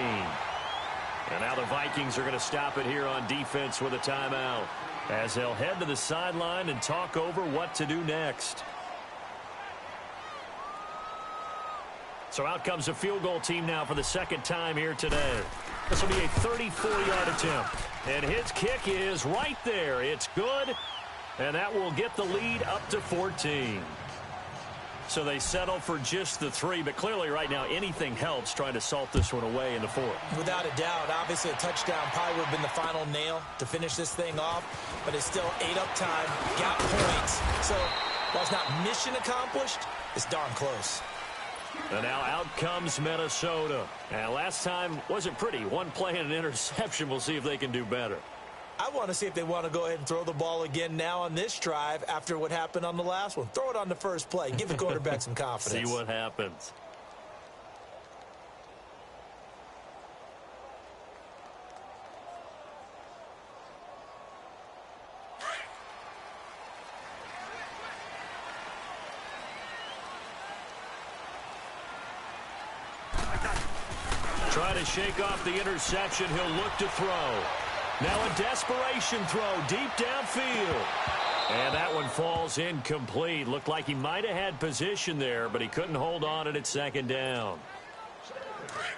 And now the Vikings are going to stop it here on defense with a timeout, as they'll head to the sideline and talk over what to do next. So out comes a field goal team now for the second time here today. This will be a 34-yard attempt. And his kick is right there. It's good. And that will get the lead up to 14. So they settle for just the 3, but clearly right now anything helps trying to salt this one away in the 4th. Without a doubt, obviously a touchdown probably would have been the final nail to finish this thing off, but it's still 8 up time, got points. So while it's not mission accomplished, it's darn close. And now out comes Minnesota. And last time wasn't pretty. One play and an interception. We'll see if they can do better. I want to see if they want to go ahead and throw the ball again now on this drive after what happened on the last one. Throw it on the first play. Give the quarterback some confidence. See what happens. Try to shake off the interception. He'll look to throw. Now a desperation throw deep downfield. And that one falls incomplete. Looked like he might have had position there, but he couldn't hold on at 2nd down.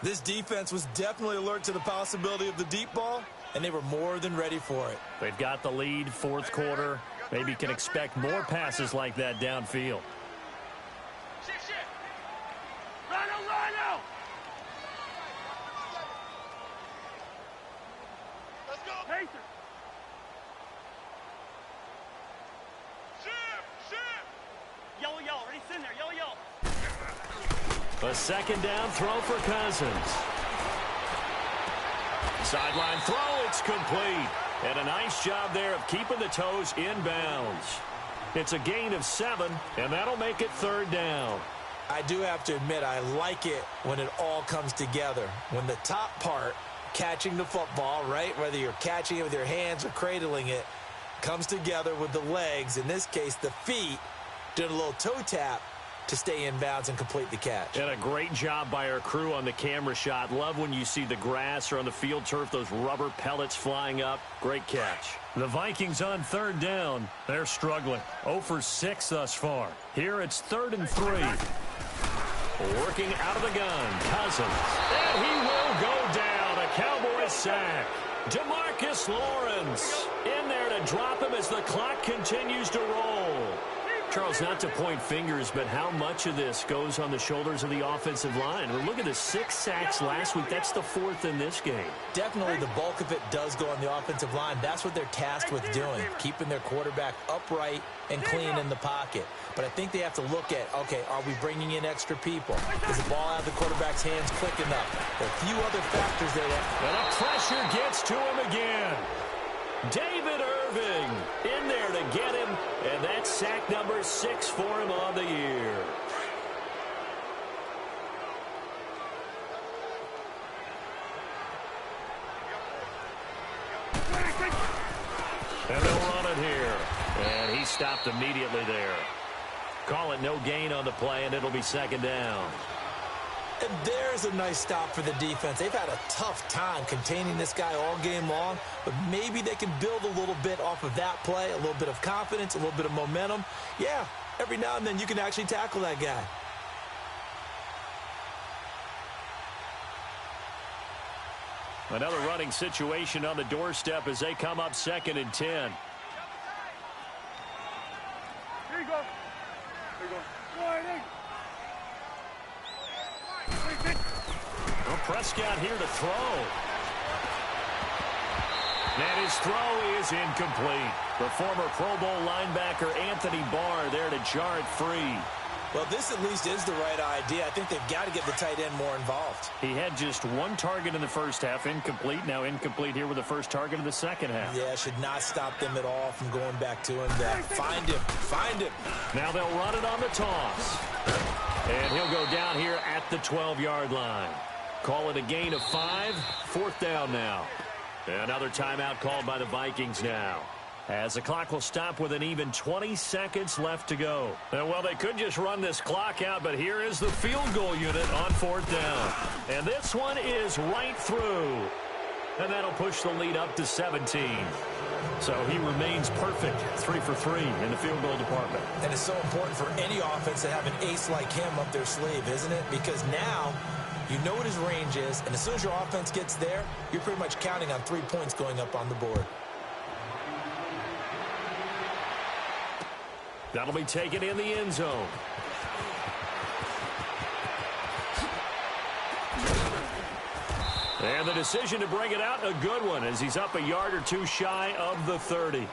This defense was definitely alert to the possibility of the deep ball, and they were more than ready for it. They've got the lead, 4th quarter. Maybe can expect more passes like that downfield. Rhino! Let's go! Pacer! Yellow, already in there, yellow. A 2nd down throw for Cousins. Sideline throw, it's complete. And a nice job there of keeping the toes in bounds. It's a gain of 7, and that'll make it 3rd down. I do have to admit, I like it when it all comes together. When the top part, catching the football, right, whether you're catching it with your hands or cradling it, comes together with the legs, in this case the feet, did a little toe tap to stay in bounds and complete the catch. And a great job by our crew on the camera shot. Love when you see the grass or on the field turf, those rubber pellets flying up. Great catch. The Vikings on third down. They're struggling. 0 for 6 thus far. Here it's 3rd and 3. Working out of the gun, Cousins. And he will go down. A Cowboys sack. DeMarcus Lawrence in there to drop him as the clock continues to roll. Charles, not to point fingers, but how much of this goes on the shoulders of the offensive line? Well, look at the 6 sacks last week. That's the 4th in this game. Definitely the bulk of it does go on the offensive line. That's what they're tasked with doing, keeping their quarterback upright and clean in the pocket. But I think they have to look at, okay, are we bringing in extra people? Is the ball out of the quarterback's hands quick enough? There are a few other factors there. And the pressure gets to him again. David Irving in there to get him, and that's sack number 6 for him on the year. And they'll run it here. And he stopped immediately there. Call it no gain on the play, and it'll be 2nd down. And there's a nice stop for the defense. They've had a tough time containing this guy all game long, but maybe they can build a little bit off of that play, a little bit of confidence, a little bit of momentum. Yeah, every now and then you can actually tackle that guy. Another running situation on the doorstep as they come up 2nd and 10. Here you go. Here you go. Warning. Well, Prescott here to throw. And his throw is incomplete. The former Pro Bowl linebacker Anthony Barr there to jar it free. Well, this at least is the right idea. I think they've got to get the tight end more involved. He had just 1 target in the first half, incomplete. Now incomplete here with the first target in the second half. Yeah, should not stop them at all from going back to him. Find him. Find him. Now they'll run it on the toss. And he'll go down here at the 12-yard line. Call it a gain of 5. 4th down now. Another timeout called by the Vikings now, as the clock will stop with an even 20 seconds left to go. And, well, they could just run this clock out, but here is the field goal unit on 4th down. And this one is right through. And that'll push the lead up to 17. So he remains perfect, 3 for 3 in the field goal department. And it's so important for any offense to have an ace like him up their sleeve, isn't it? Because now you know what his range is, and as soon as your offense gets there, you're pretty much counting on 3 points going up on the board. That'll be taken in the end zone. And the decision to bring it out, a good one, as he's up a yard or 2 shy of the 30.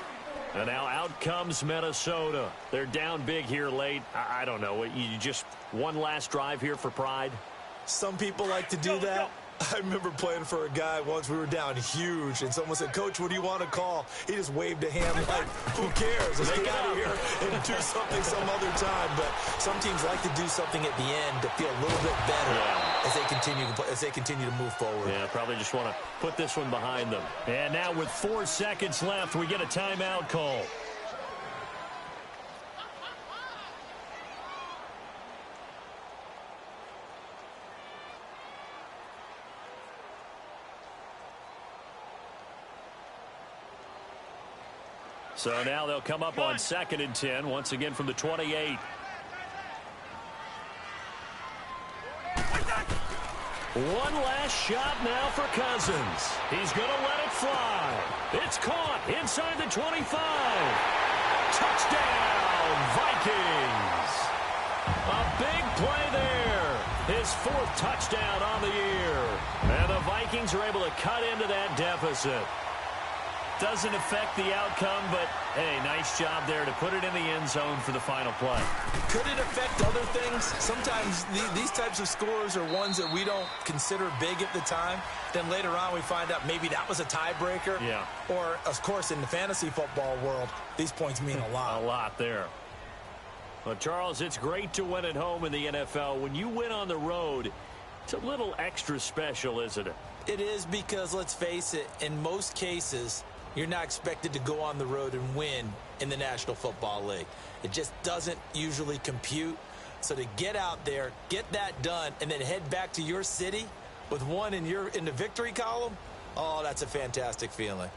And now out comes Minnesota. They're down big here late. I don't know. You just one last drive here for pride? Some people like to do that. I remember playing for a guy once. We were down huge, and someone said, "Coach, what do you want to call?" He just waved a hand like, who cares? Let's get out of here and do something some other time. But some teams like to do something at the end to feel a little bit better as they continue to move forward. Yeah, probably just want to put this one behind them. And now with 4 seconds left, we get a timeout call. So now they'll come up on 2nd and 10, once again from the 28. One last shot now for Cousins. He's going to let it fly. It's caught inside the 25. Touchdown, Vikings. A big play there. His 4th touchdown on the year. And the Vikings are able to cut into that deficit. Doesn't affect the outcome, but, hey, nice job there to put it in the end zone for the final play. Could it affect other things? Sometimes these types of scores are ones that we don't consider big at the time. Then later on we find out maybe that was a tiebreaker. Yeah. Or, of course, in the fantasy football world, these points mean a lot. A lot there. Well, Charles, it's great to win at home in the NFL. When you win on the road, it's a little extra special, isn't it? It is, because, let's face it, in most cases, you're not expected to go on the road and win in the National Football League. It just doesn't usually compute. So to get out there, get that done, and then head back to your city with one in the victory column, oh, that's a fantastic feeling.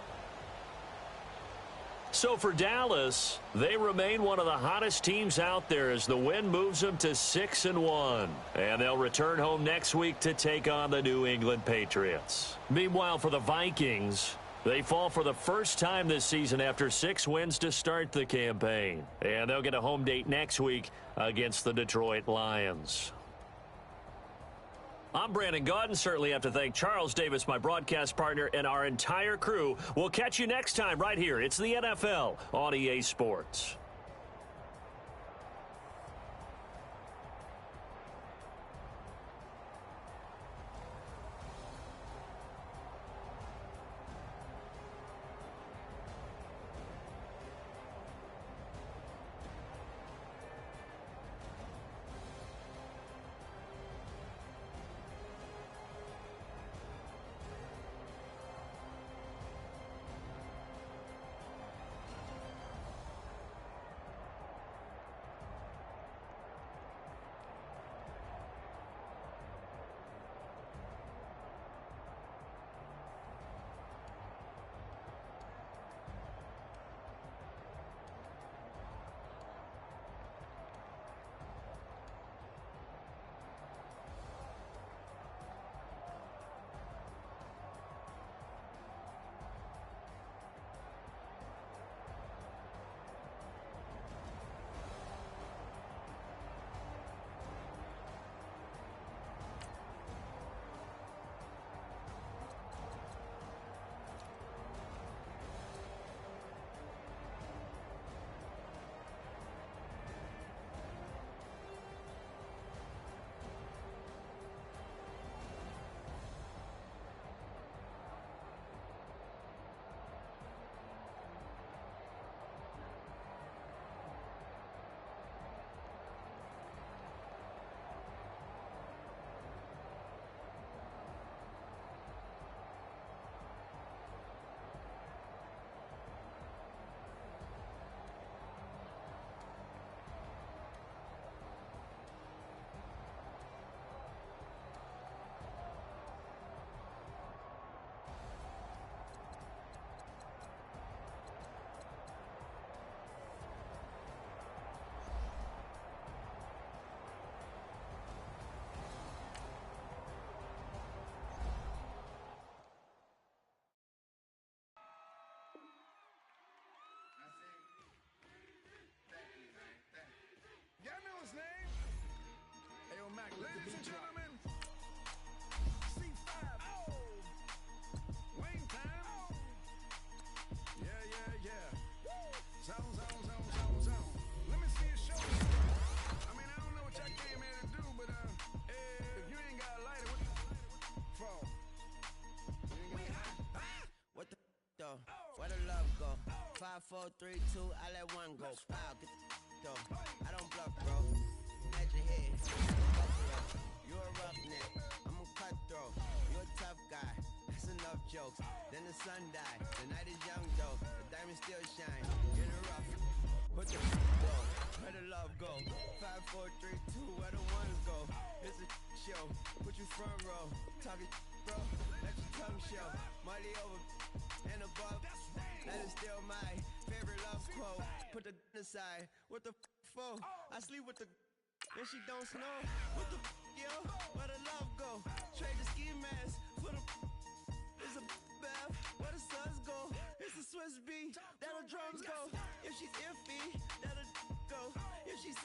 So for Dallas, they remain one of the hottest teams out there as the win moves them to 6-1. And they'll return home next week to take on the New England Patriots. Meanwhile, for the Vikings, they fall for the first time this season after 6 wins to start the campaign. And they'll get a home date next week against the Detroit Lions. I'm Brandon Gaudin. Certainly have to thank Charles Davis, my broadcast partner, and our entire crew. We'll catch you next time right here. It's the NFL on EA Sports. Y'all know his name? Ayo, Mac, ladies and gentlemen, C5. Oh! Wayne time. Oh! Yeah. Zone. Let me see your shoulder. I mean, I don't know what y'all came here to do, but if you ain't got a lighter, what the for? What the though? Where the love go? 5, 4, 3, 2, I let one go. Wow, get the though. I don't bluff, bro. At your head. You're a roughneck. I'm a cutthroat. You're a tough guy. That's enough jokes. Then the sun died. The night is young, though. The diamonds still shine. You're the rough. What the go? Where the love go? 5, 4, 3, 2, where the ones go? It's a show. Put you front row. Talking bro. Let your tongue show. Money over and above. That is still my favorite love quote. Put the aside. What the for? I sleep with the and she don't snow. What the yo? Where the love go? Trade the ski mask for the it's a bath. Where the suns go? It's a Swiss beat. That'll drums go. If she's iffy, that'll go. If she's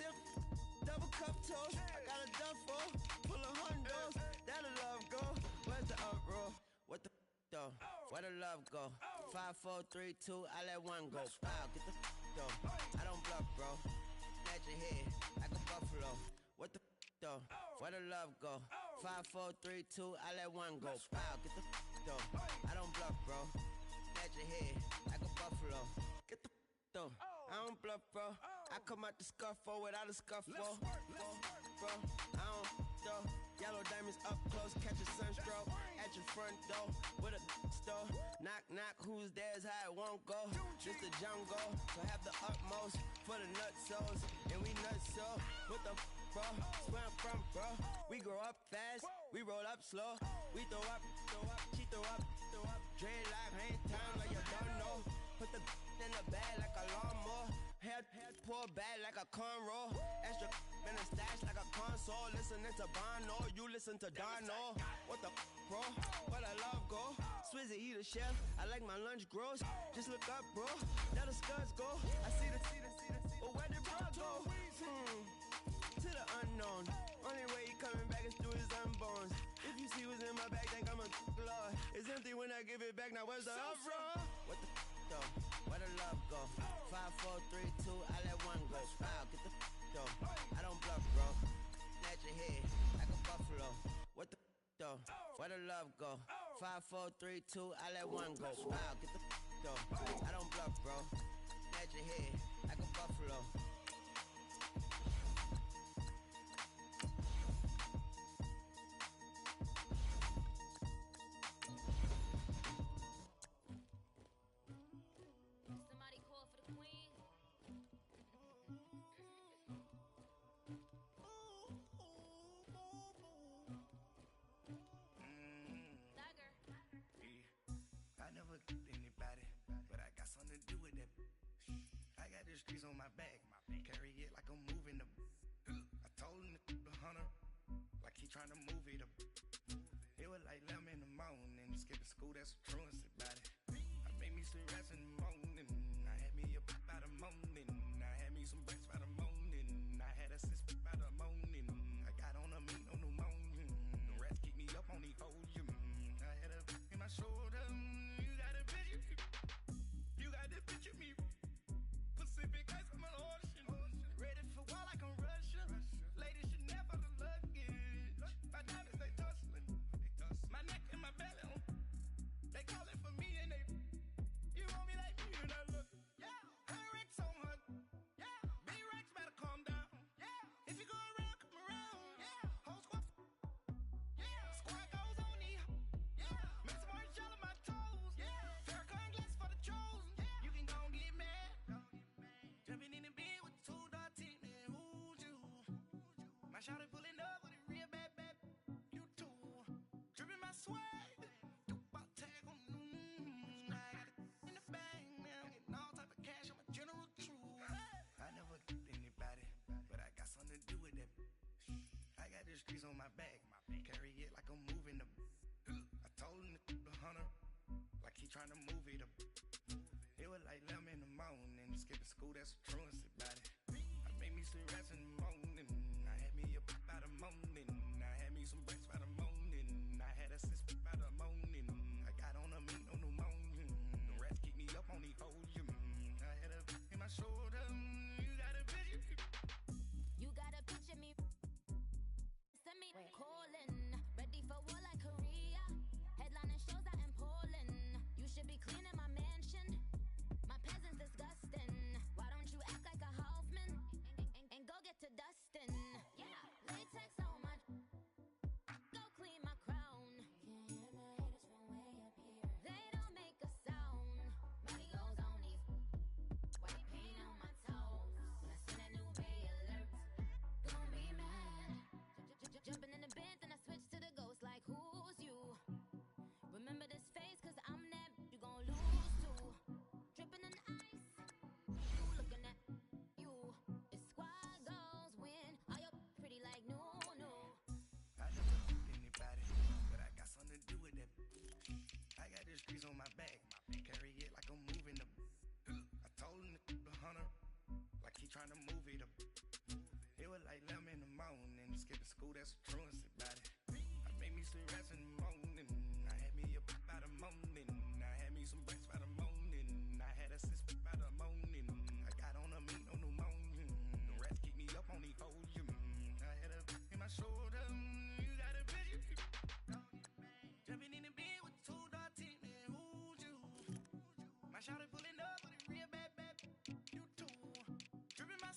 double cup toast, I got a duffel full of hundos. That'll love go. Where's the uproar? What the though? Where the love go? 5, 4, 3, 2, I let one go. Wow, get the though. I don't bluff, bro. At your head like a buffalo. What the though? Where the love go? 5, 4, 3, 2, I let one go. Wow, get the though. I don't bluff, bro. At your head like a buffalo. Get the though. I don't bluff, bro. I come out the scuffle without a scuffle. Bro, I don't throw yellow diamonds up close, catch a sunstroke at your front door with a store. Knock, knock, who's there's how it won't go. Just the jungle, so have the utmost for the nutsos. And we nutso, what the bro? Where I'm from, bro. We grow up fast, we roll up slow. We throw up, she throw up. Dreadlock, ain't time like you don't know. Put the in the bag like a lawnmower. Hair pull back like a cornrow. Extra in the stash like a console. Listening to Bono, you listen to Darno. What the bro? Where the love go? Swizzy, he the chef. I like my lunch gross. Just look up, bro. There the scuds go. I see the. But where did bro go? To the unknown. Only way he coming back is through his unborns. If you see what's in my bag, think I'm a lord. It's empty when I give it back. Now where's the uproar? What the though? Where the love go? 5, 4, 3, 2, I let one go. Wow, get the though. I don't bluff, bro. At your head like a buffalo. What the though? Where the love go? 5, 4, 3, 2, I let one go. Wow, get the though. I don't bluff, bro. At your head like a buffalo. Streets on my back, carry it like I'm moving the. I told him to the hunter, like he trying to move it up. It was like 11 in the morning, skip to school, that's the truancy about it. I made me some rest in the morning, I had me a pop by the morning, I had me some breaks by the morning, I had a six by the morning, I got on a meat on the morning, the rats keep me up on the folium, I had a in my shoulder, you got a picture, you got the picture me. Pacific ice, I'm an ocean. Ready for war like I'm Russian. Ladies should never the luggage. My diamonds, they tussling. My neck and my belly, they calling for me and they. You want me like me and I look. Yeah, 100 racks on her. Yeah, big racks better calm down. Yeah, if you go around, come around. Yeah, whole squad. Yeah, squad goes on me. Yeah, make some orange gel on my toes. Yeah, Farrakhan glass for the trolls. Yeah, you can go and get mad. Jumping in the bed with 2 dark teeth, man, who's you? My shawty pulling up with a real bad, you too. Dripping my swag, about tag on, I got it in the bag, man, getting all type of cash, I'm a general true. I never did anybody, but I got something to do with that. I got the streets on my back, carry it like I'm moving the. I told him to the hunter, like he trying to move it up. It was like 11 in the morning, skip to school, that's the truancy about it. I made me some rest in the morning, I had me a pop by the morning, I had me some breaks by the morning, I had a six by the morning, I got on a meat on the morning, the rats keep me up on the folium, I had a in my shoulder, you got a picture. You got a picture me, send me calling, ready for war like Korea, headlining shows out in Poland, you should be cleaning my mansion. My peasants disgusting. Why don't you act like a Hoffman and go get to dustin'? Yeah, latex on my. Go clean my crown. Can't hear my haters from way up here. They don't make a sound. Money goes on these. White paint on my toes. When I send a new Bay alert, gonna be mad. Jumping in the bed, then I switch to the ghost. Like who's you? Remember this face, 'cause I'm that. You gon' lose too. Dripping in ice, you looking at you. It's squad goals win. Are you pretty like no? I never did anybody, but I got something to do with that. I got the streets on my back, carry it like I'm moving the. I told him to the hunter, like he trying to move it up. It was like 11 in the morning, skip to school, that's the truancy about it. I made me some rest in the morning, I had me a pop by the morning, I had me some breaks by the morning, I had a six by the morning, I got on a meat on the morning, the rats keep me up on the folium, I had a in my shoulder, you got a picture. Jumping in the bed with 2 dark teeth, man, who's you? My shawty pulling up with a real bad, you too. Dripping my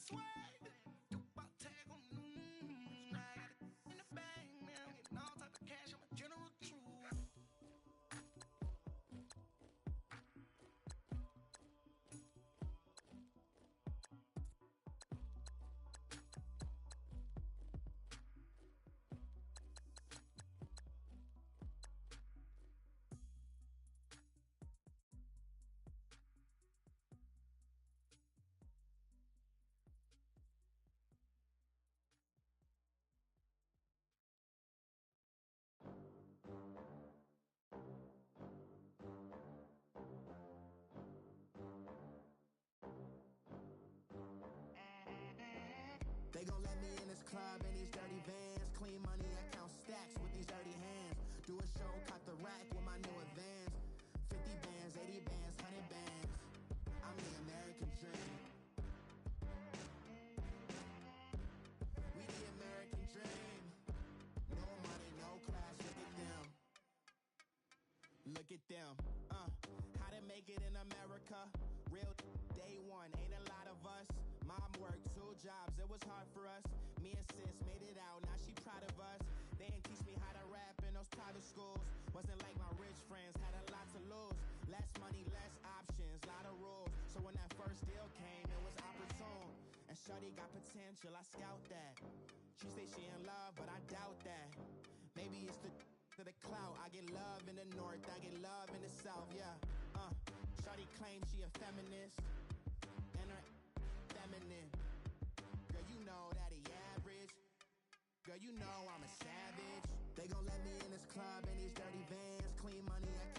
money, I count stacks with these dirty hands. Do a show, caught the rack with my new advance. 50 bands, 80 bands, 100 bands. I'm the American dream. We the American dream. No money, no class, look at them. Look at them. How to make it in America? Real day one, ain't a lot of us. Mom worked 2 jobs, it was hard for us. Me and sis made it out, now she proud of us. They didn't teach me how to rap in those private schools. Wasn't like my rich friends, had a lot to lose. Less money, less options, lot of rules. So when that first deal came, it was opportune. And shorty got potential, I scout that. She say she in love, but I doubt that. Maybe it's the to the clout. I get love in the north, I get love in the south, yeah. Shorty claims she a feminist, and her feminine. Girl, you know that he average. Girl, you know I'm a savage. They gon' let me in this club in these dirty vans. Clean money, I